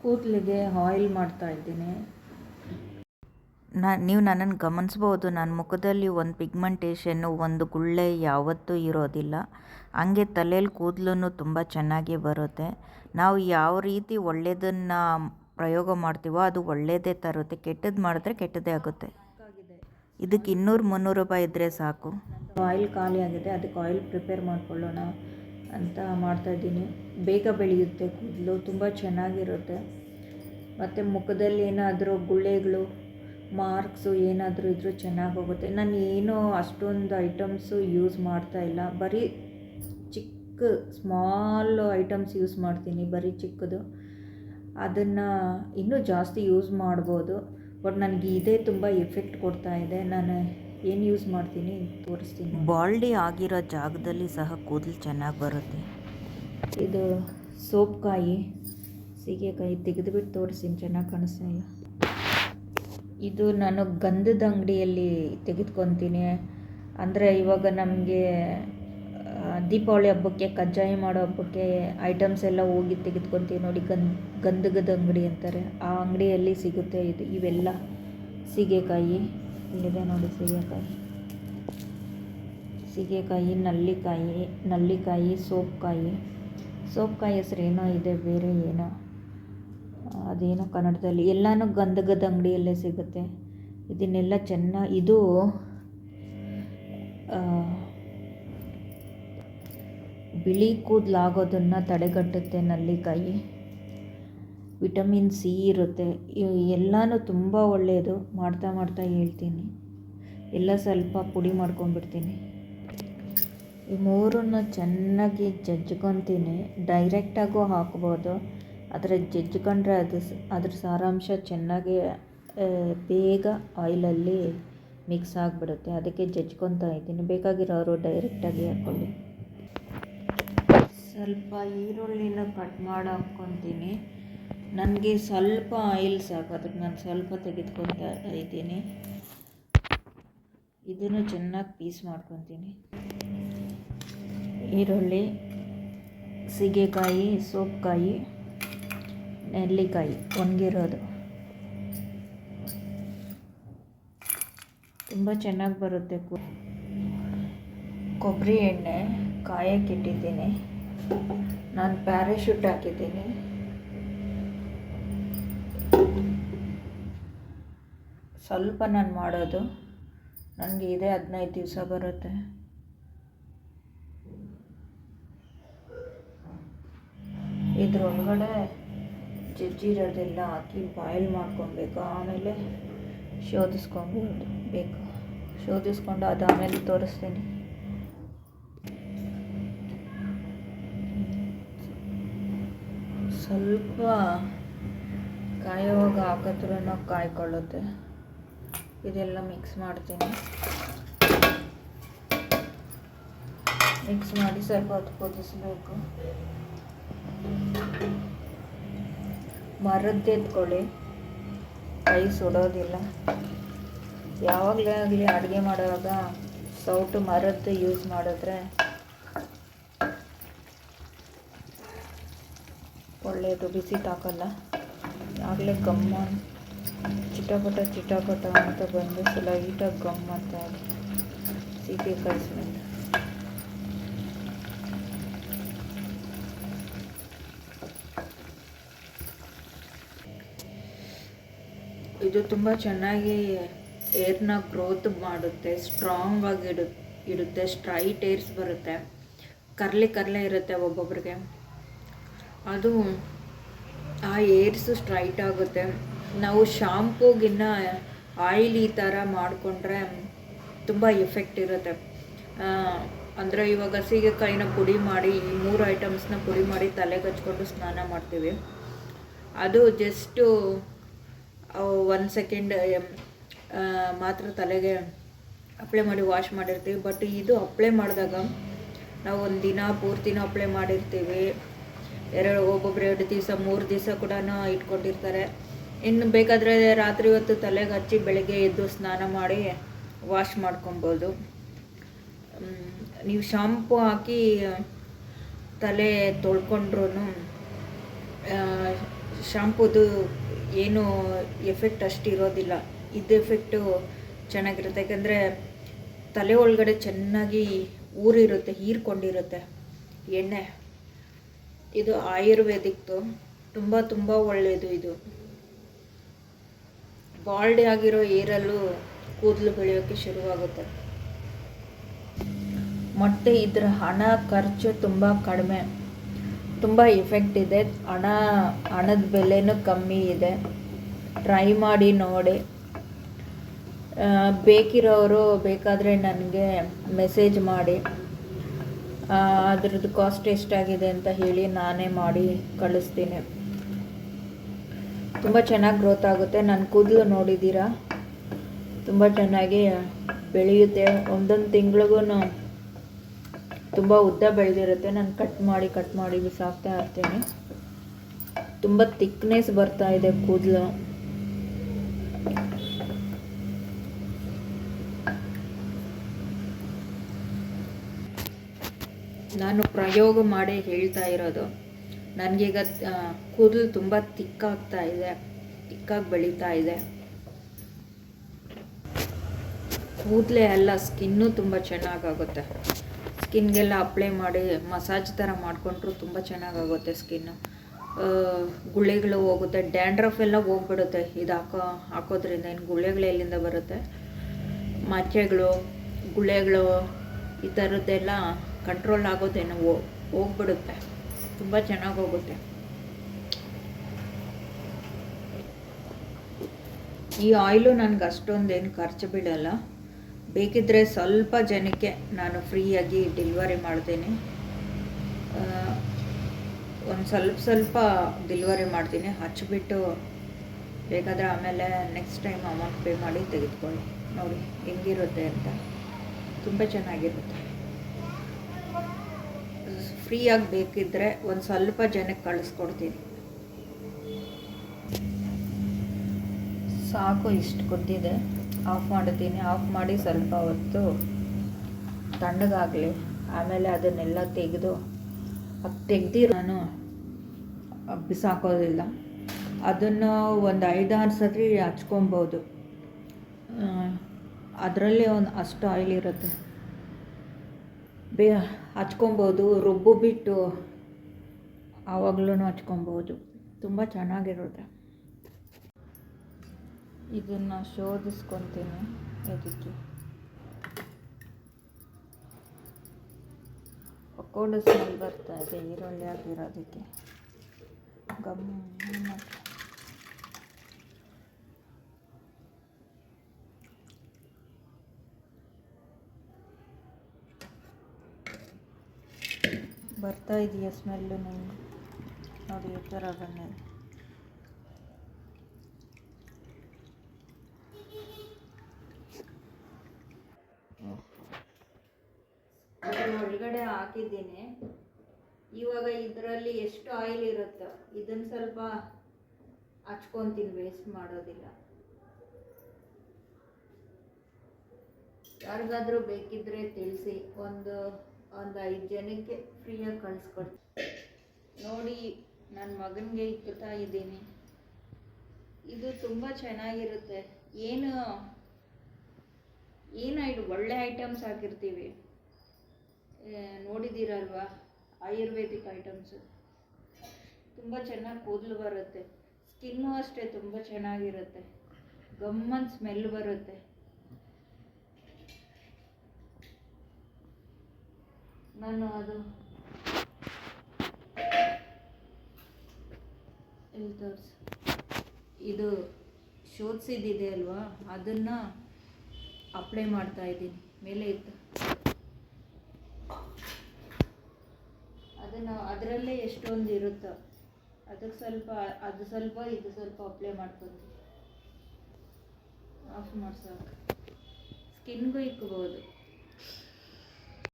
ಕೂದಲಿಗೆ ಆಯಿಲ್ ಮಾಡ್ತಾ ಇದ್ದೀನಿ. ನೀವು ನನ್ನನ್ನು ಗಮನಿಸ್ಬೋದು, ನನ್ನ ಮುಖದಲ್ಲಿ ಒಂದು ಪಿಗ್ಮೆಂಟೇಷನ್ನು, ಒಂದು ಗುಳ್ಳೆ ಯಾವತ್ತೂ ಇರೋದಿಲ್ಲ. ಹಂಗೆ ತಲೆಯಲ್ಲಿ ಕೂದಲು ತುಂಬ ಚೆನ್ನಾಗಿ ಬರುತ್ತೆ. ನಾವು ಯಾವ ರೀತಿ ಒಳ್ಳೆಯದನ್ನು ಪ್ರಯೋಗ ಮಾಡ್ತೀವೋ ಅದು ಒಳ್ಳೆಯದೇ ತರುತ್ತೆ, ಕೆಟ್ಟದ್ದು ಮಾಡಿದ್ರೆ ಕೆಟ್ಟದ್ದೇ ಆಗುತ್ತೆ. ಇದಕ್ಕೆ 200-300 ರೂಪಾಯಿ ಇದ್ದರೆ ಸಾಕು. ಆಯಿಲ್ ಖಾಲಿ ಆಗಿದೆ, ಅದಕ್ಕೆ ಆಯಿಲ್ ಪ್ರಿಪೇರ್ ಮಾಡ್ಕೊಳ್ಳೋಣ ಅಂತ ಮಾಡ್ತಾಯಿದ್ದೀನಿ. ಬೇಗ ಬೆಳೆಯುತ್ತೆ ಕೂದಲು, ತುಂಬ ಚೆನ್ನಾಗಿರುತ್ತೆ. ಮತ್ತು ಮುಖದಲ್ಲಿ ಏನಾದರೂ ಗುಳ್ಳೆಗಳು, ಮಾರ್ಕ್ಸು ಏನಾದರೂ ಇದ್ದರೂ ಚೆನ್ನಾಗಿ ಹೋಗುತ್ತೆ. ನಾನು ಏನೋ ಅಷ್ಟೊಂದು ಐಟಮ್ಸು ಯೂಸ್ ಮಾಡ್ತಾಯಿಲ್ಲ, ಬರೀ ಚಿಕ್ಕ ಸ್ಮಾಲ್ ಐಟಮ್ಸ್ ಯೂಸ್ ಮಾಡ್ತೀನಿ, ಬರೀ ಚಿಕ್ಕದು. ಅದನ್ನು ಇನ್ನೂ ಜಾಸ್ತಿ ಯೂಸ್ ಮಾಡ್ಬೋದು, ಬಟ್ ನನಗೆ ಇದೇ ತುಂಬ ಎಫೆಕ್ಟ್ ಕೊಡ್ತಾ ಇದೆ. ನಾನು ಏನು ಯೂಸ್ ಮಾಡ್ತೀನಿ ತೋರಿಸ್ತೀನಿ. ಬಾಲ್ಡಿ ಆಗಿರೋ ಜಾಗದಲ್ಲಿ ಸಹ ಕೂದಲು ಚೆನ್ನಾಗಿ ಬರುತ್ತೆ. ಇದು ಸೋಪ್ಕಾಯಿ, ಸೀಗೆಕಾಯಿ ತೆಗೆದುಬಿಟ್ಟು ತೋರಿಸ್ತೀನಿ, ಚೆನ್ನಾಗಿ ಕಾಣಿಸ್ತಾ ಇಲ್ಲ. ಇದು ನಾನು ಗಂಧದ ಅಂಗಡಿಯಲ್ಲಿ ತೆಗೆದುಕೊತೀನಿ. ಅಂದರೆ ಇವಾಗ ನಮಗೆ ದೀಪಾವಳಿ ಹಬ್ಬಕ್ಕೆ, ಕಜ್ಜಾಯ ಮಾಡೋ ಹಬ್ಬಕ್ಕೆ ಐಟಮ್ಸ್ ಎಲ್ಲ ಹೋಗಿ ತೆಗೆದುಕೊತೀವಿ ನೋಡಿ, ಗಂಧದ ಅಂಗಡಿ ಅಂತಾರೆ, ಆ ಅಂಗಡಿಯಲ್ಲಿ ಸಿಗುತ್ತೆ ಇವೆಲ್ಲ. ಸೀಗೆಕಾಯಿ ಇಲ್ಲಿದೆ ನೋಡಿ, ಸೀಗೆಕಾಯಿ, ನಲ್ಲಿಕಾಯಿ, ಸೋಪ್ಕಾಯಿ ಹೆಸರು ಏನೋ ಇದೆ, ಬೇರೆ ಏನೋ ಅದೇನೋ ಕನ್ನಡದಲ್ಲಿ. ಎಲ್ಲನೂ ಗಂಧದ ಅಂಗಡಿಯಲ್ಲೇ ಸಿಗುತ್ತೆ. ಇದನ್ನೆಲ್ಲ ಇದು ಬಿಳಿ ಕೂದಲಾಗೋದನ್ನು ತಡೆಗಟ್ಟುತ್ತೆ ನಲ್ಲಿಕಾಯಿ. ವಿಟಮಿನ್ ಸಿ ಇರುತ್ತೆ. ಎಲ್ಲನೂ ತುಂಬ ಒಳ್ಳೆಯದು. ಮಾಡ್ತಾ ಹೇಳ್ತೀನಿ. ಎಲ್ಲ ಸ್ವಲ್ಪ ಪುಡಿ ಮಾಡ್ಕೊಂಡ್ಬಿಡ್ತೀನಿ. ಈ ಮೂರನ್ನು ಚೆನ್ನಾಗಿ ಜಜ್ಕೊತೀನಿ. ಡೈರೆಕ್ಟಾಗೂ ಹಾಕ್ಬೋದು, ಆದರೆ ಜಜ್ಕೊಂಡ್ರೆ ಅದ್ರ ಸಾರಾಂಶ ಚೆನ್ನಾಗಿ ಬೇಗ ಆಯಿಲಲ್ಲಿ ಮಿಕ್ಸ್ ಆಗಿಬಿಡುತ್ತೆ. ಅದಕ್ಕೆ ಜಜ್ಕೊತಾ ಇದ್ದೀನಿ. ಬೇಕಾಗಿರೋರು ಡೈರೆಕ್ಟಾಗಿ ಹಾಕ್ಕೊಳ್ಳಿ. ಸ್ವಲ್ಪ ಈರುಳ್ಳಿನ ಕಟ್ ಮಾಡಿ ಹಾಕ್ಕೊತೀನಿ. ನನಗೆ ಸ್ವಲ್ಪ ಆಯಿಲ್ ಸಾಕು, ಅದಕ್ಕೆ ನಾನು ಸ್ವಲ್ಪ ತೆಗೆದುಕೊತಾ ಇದ್ದೀನಿ. ಇದನ್ನು ಚೆನ್ನಾಗಿ ಪೀಸ್ ಮಾಡ್ಕೊತೀನಿ. ಈರುಳ್ಳಿ, ಸೀಗೆಕಾಯಿ, ಸೋಪ್ಕಾಯಿ, ನೆಲ್ಲಿಕಾಯಿ ಒಣಗಿರೋದು ತುಂಬ ಚೆನ್ನಾಗಿ ಬರುತ್ತೆ. ಕೊಬ್ಬರಿ ಎಣ್ಣೆ ಕಾಯಕ್ಕಿಟ್ಟಿದ್ದೀನಿ. ನಾನು ಪ್ಯಾರಾಶೂಟ್ ಹಾಕಿದ್ದೀನಿ. ಸ್ವಲ್ಪ ನಾನು ಮಾಡೋದು, ನನಗೆ ಇದೇ 15 ದಿವಸ ಬರುತ್ತೆ. ಇದ್ರೊಳಗಡೆ ಜಜ್ಜಿರೋದೆಲ್ಲ ಹಾಕಿ ಬಾಯ್ಲ್ ಮಾಡ್ಕೊಬೇಕು. ಆಮೇಲೆ ಶೋಧಿಸ್ಕೊಂಡು ಅದಾದಮೇಲೆ ತೋರಿಸ್ತೀನಿ. ಸ್ವಲ್ಪ ಕಾಯುವಾಗ ಹಾಕಿದ್ರೂ ಕಾಯ್ಕೊಳ್ಳುತ್ತೆ. ಇದೆಲ್ಲ ಮಿಕ್ಸ್ ಮಾಡ್ತೀನಿ. ಮಿಕ್ಸ್ ಮಾಡಿ ಸ್ವಲ್ಪ ಹೊತ್ತು ಕುದಿಸ್ಬೇಕು. ಮರದ್ದು ಎತ್ಕೊಳ್ಳಿ, ಕೈ ಸುಡೋದಿಲ್ಲ. ಯಾವಾಗಲೇ ಆಗಲಿ ಅಡುಗೆ ಮಾಡುವಾಗ ಸೌಟು ಮರದ್ದು ಯೂಸ್ ಮಾಡಿದ್ರೆ ಒಳ್ಳೆಯದು, ಬಿಸಿ ತಾಕಲ್ಲ. ಆಗಲೇ ಗಮ್ಮ ಚಿಟಪಟ ಅಂತ ಬಂದು ಲೈಟಾಗಿ ಗಮ್ ಅಂತ ಸೀಗೆಕಾಯಿ ಸ್ಮೆಲ್. ಇದು ತುಂಬ ಚೆನ್ನಾಗಿ ಏರ್ನ ಗ್ರೋತ್ ಮಾಡುತ್ತೆ, ಸ್ಟ್ರಾಂಗ್ ಆಗಿ ಇಡುತ್ತೆ. ಸ್ಟ್ರೈಟ್ ಏರ್ಸ್ ಬರುತ್ತೆ, ಕರ್ಲೆ ಇರುತ್ತೆ ಒಬ್ಬೊಬ್ರಿಗೆ. ಅದು ಆ ಏರ್ಸು ಸ್ಟ್ರೈಟ್ ಆಗುತ್ತೆ. ನಾವು ಶಾಂಪೂಗಿನ್ನ ಆಯಿಲ್ ಈ ಥರ ಮಾಡಿಕೊಂಡ್ರೆ ತುಂಬ ಎಫೆಕ್ಟ್ ಇರುತ್ತೆ. ಅಂದರೆ ಇವಾಗ ಸೀಗೆಕಾಯಿನ ಪುಡಿ ಮಾಡಿ, ಈ 3 ಐಟಮ್ಸ್ನ ಪುಡಿ ಮಾಡಿ ತಲೆಗೆ ಹಚ್ಕೊಂಡು ಸ್ನಾನ ಮಾಡ್ತೀವಿ. ಅದು ಜಸ್ಟು 1 ಸೆಕೆಂಡ್ ಮಾತ್ರ ತಲೆಗೆ ಅಪ್ಲೈ ಮಾಡಿ ವಾಶ್ ಮಾಡಿರ್ತೀವಿ. ಬಟ್ ಇದು ಅಪ್ಲೈ ಮಾಡಿದಾಗ ನಾವು ಒಂದು ದಿನ ಪೂರ್ತಿನೂ ಅಪ್ಲೈ ಮಾಡಿರ್ತೀವಿ. ಒಬ್ಬೊಬ್ರು 2 ದಿವಸ 3 ದಿವಸ ಕೂಡ ಇಟ್ಕೊಂಡಿರ್ತಾರೆ. ಇನ್ನು ಬೇಕಾದರೆ ರಾತ್ರಿ ಹೊತ್ತು ತಲೆಗೆ ಹಚ್ಚಿ ಬೆಳಗ್ಗೆ ಎದ್ದು ಸ್ನಾನ ಮಾಡಿ ವಾಶ್ ಮಾಡ್ಕೊಬೋದು. ನೀವು ಶಾಂಪೂ ಹಾಕಿ ತಲೆ ತೊಳ್ಕೊಂಡ್ರೂ ಶಾಂಪೂದು ಏನು ಎಫೆಕ್ಟ್ ಅಷ್ಟು ಇರೋದಿಲ್ಲ. ಇದು ಎಫೆಕ್ಟು ಚೆನ್ನಾಗಿರುತ್ತೆ, ಯಾಕಂದರೆ ತಲೆ ಒಳಗಡೆ ಚೆನ್ನಾಗಿ ಊರಿರುತ್ತೆ, ಹೀರ್ಕೊಂಡಿರುತ್ತೆ ಎಣ್ಣೆ. ಇದು ಆಯುರ್ವೇದಿಕ್ದು, ತುಂಬ ತುಂಬ ಒಳ್ಳೆಯದು. ಇದು ಬಾಲ್ಡಿ ಆಗಿರೋ ಏರಲ್ಲೂ ಕೂದಲು ಬೆಳೆಯೋಕ್ಕೆ ಶುರುವಾಗುತ್ತೆ. ಮತ್ತು ಇದರ ಹಣ ಖರ್ಚು ತುಂಬ ಕಡಿಮೆ, ತುಂಬ ಎಫೆಕ್ಟ್ ಇದೆ, ಹಣದ ಬೆಲೆನೂ ಕಮ್ಮಿ ಇದೆ. ಟ್ರೈ ಮಾಡಿ ನೋಡಿ. ಬೇಕಿರೋರು ಬೇಕಾದರೆ ನನಗೆ ಮೆಸೇಜ್ ಮಾಡಿ ಅದ್ರದ್ದು ಕಾಸ್ಟ್ ಎಷ್ಟಾಗಿದೆ ಅಂತ ಹೇಳಿ ನಾನೇ ಮಾಡಿ ಕಳಿಸ್ತೀನಿ. ತುಂಬ ಚೆನ್ನಾಗಿ ಗ್ರೋತ್ ಆಗುತ್ತೆ. ನನ್ನ ಕೂದಲು ನೋಡಿದ್ದೀರಾ, ತುಂಬ ಚೆನ್ನಾಗಿ ಬೆಳೆಯುತ್ತೆ. ಒಂದೊಂದು ತಿಂಗಳಿಗೂ ತುಂಬ ಉದ್ದ ಬೆಳೆದಿರುತ್ತೆ. ನಾನು ಕಟ್ ಮಾಡಿ ಬಿಸಾಕ್ತಾ ಇರ್ತೀನಿ. ತುಂಬ ಥಿಕ್ನೆಸ್ ಬರ್ತಾ ಇದೆ ಕೂದಲು. ನಾನು ಪ್ರಯೋಗ ಮಾಡಿ ಹೇಳ್ತಾ ಇರೋದು. ನನಗೀಗ ಕೂದಲು ತುಂಬ ತಿಕ್ಕಾಗಿ ಬೆಳೀತಾ ಇದೆ. ಕೂದಲೇ ಅಲ್ಲ, ಸ್ಕಿನ್ನು ತುಂಬ ಚೆನ್ನಾಗಾಗುತ್ತೆ. ಸ್ಕಿನ್ಗೆಲ್ಲ ಅಪ್ಲೈ ಮಾಡಿ ಮಸಾಜ್ ಥರ ಮಾಡಿಕೊಂಡ್ರು ತುಂಬ ಚೆನ್ನಾಗಾಗುತ್ತೆ ಸ್ಕಿನ್ನು. ಗುಳ್ಳೆಗಳು ಹೋಗುತ್ತೆ, ಡ್ಯಾಂಡ್ರಫ್ ಎಲ್ಲ ಹೋಗ್ಬಿಡುತ್ತೆ ಇದು ಹಾಕೋದ್ರಿಂದ. ಇನ್ನು ಗುಳ್ಳೆಗಳು ಎಲ್ಲಿಂದ ಬರುತ್ತೆ? ಮಚ್ಚೆಗಳು, ಗುಳ್ಳೆಗಳು ಈ ಥರದ್ದೆಲ್ಲ ಕಂಟ್ರೋಲ್ ಆಗೋದೇನೋ ಹೋಗ್ಬಿಡುತ್ತೆ, ತುಂಬ ಚೆನ್ನಾಗಿ ಹೋಗುತ್ತೆ. ಈ ಆಯಿಲು ನನಗೆ ಅಷ್ಟೊಂದೇನು ಖರ್ಚು ಬೀಳಲ್ಲ. ಬೇಕಿದ್ದರೆ ಸ್ವಲ್ಪ ಜನಕ್ಕೆ ನಾನು ಫ್ರೀಯಾಗಿ ಡೆಲಿವರಿ ಮಾಡ್ತೀನಿ. ಒಂದು ಸ್ವಲ್ಪ ಡೆಲಿವರಿ ಮಾಡ್ತೀನಿ, ಹಚ್ಚಿಬಿಟ್ಟು ಬೇಕಾದರೆ ಆಮೇಲೆ ನೆಕ್ಸ್ಟ್ ಟೈಮ್ ಅಮೌಂಟ್ ಪೇ ಮಾಡಿ ತೆಗೆದುಕೊಳ್ಳಿ. ನೋಡಿ ಹೆಂಗಿರುತ್ತೆ ಅಂತ, ತುಂಬ ಚೆನ್ನಾಗಿರುತ್ತೆ. ಫ್ರೀಯಾಗಿ ಬೇಕಿದ್ದರೆ ಒಂದು ಸ್ವಲ್ಪ ಜನಕ್ಕೆ ಕಳಿಸ್ಕೊಡ್ತೀನಿ. ಸಾಕು, ಇಷ್ಟು ಗೊತ್ತಿದೆ. ಆಫ್ ಮಾಡ್ತೀನಿ. ಆಫ್ ಮಾಡಿ ಸ್ವಲ್ಪ ಹೊತ್ತು ತಣ್ಣಗಾಗಲಿ, ಆಮೇಲೆ ಅದನ್ನೆಲ್ಲ ತೆಗೆದು ನಾನು ಬಿಸಾಕೋದಿಲ್ಲ. ಅದನ್ನು ಒಂದು 5-6 ಸತಿ ಹಚ್ಕೊಬೋದು. ಅದರಲ್ಲೇ ಅಷ್ಟು ಆಯಿಲ್ ಇರುತ್ತೆ. ಹಚ್ಕೊಬೋದು, ರುಬ್ಬಿಬಿಟ್ಟು ಆವಾಗಲೂ ಹಚ್ಕೊಬೋದು. ತುಂಬ ಚೆನ್ನಾಗಿರುತ್ತೆ. ಇದನ್ನು ಶೋಧಿಸ್ಕೊತೀನಿ. ಇದಕ್ಕೆ ಪಕೋಡ ಸ್ಮೆಲ್ ಬರ್ತಾ ಇದೆ, ಈರುಳ್ಳಿ ಆಗಿರೋದಕ್ಕೆ. ಬರ್ತಾ ಇದೆಯಾ ಸ್ಮೆಲ್ಲು? ನಿಮಗೆ ನೋಡಿ, ಈ ಥರ ಬಂದಿದೆ. ಒಳಗಡೆ ಹಾಕಿದ್ದೀನಿ. ಇವಾಗ ಇದರಲ್ಲಿ ಎಷ್ಟು ಆಯಿಲ್ ಇರುತ್ತೋ ಇದನ್ನು ಸ್ವಲ್ಪ ಹಚ್ಕೊತೀನಿ, ವೇಸ್ಟ್ ಮಾಡೋದಿಲ್ಲ. ಯಾರಿಗಾದರೂ ಬೇಕಿದ್ದರೆ ತಿಳಿಸಿ. ಒಂದು 5 ಜನಕ್ಕೆ ಫ್ರೀಯಾಗಿ ಕಳಿಸ್ಕೊಡ್ತೀನಿ. ನೋಡಿ, ನನ್ನ ಮಗನಿಗೆ ಇಕ್ತಾ ಇದ್ದೀನಿ. ಇದು ತುಂಬ ಚೆನ್ನಾಗಿರುತ್ತೆ. ಏನು ಒಳ್ಳೆ ಐಟಮ್ಸ್ ಹಾಕಿರ್ತೀವಿ, ನೋಡಿದ್ದೀರಲ್ವಾ? ಆಯುರ್ವೇದಿಕ್ ಐಟಮ್ಸು ತುಂಬ ಚೆನ್ನಾಗಿ ಕೂದಲು ಬರುತ್ತೆ. ಸ್ಕಿನ್ನು ಅಷ್ಟೇ ತುಂಬ ಚೆನ್ನಾಗಿರುತ್ತೆ, ಗಮ್ಮನ್ ಸ್ಮೆಲ್ ಬರುತ್ತೆ. ನಾನು ಅದು ಎಲ್ಲಿ ತೋರಿಸಿ, ಇದು ಶೋಧಿಸಿದ್ದಿದೆ ಅಲ್ವಾ, ಅದನ್ನು ಅಪ್ಲೈ ಮಾಡ್ತಾ ಇದ್ದೀನಿ. ಮೇಲೆ ಇತ್ತು ಅದನ್ನು, ಅದರಲ್ಲೇ ಎಷ್ಟೊಂದು ಇರುತ್ತೋ ಅದಕ್ಕೆ ಸ್ವಲ್ಪ, ಅದು ಸ್ವಲ್ಪ, ಇದು ಸ್ವಲ್ಪ ಅಪ್ಲೈ ಮಾಡ್ಕೊತೀನಿ. ಆಫ್ ಮಾಡ್ಸೋಕೆ ಸ್ಕಿನ್ಗೂ ಇಕ್ಬೋದು.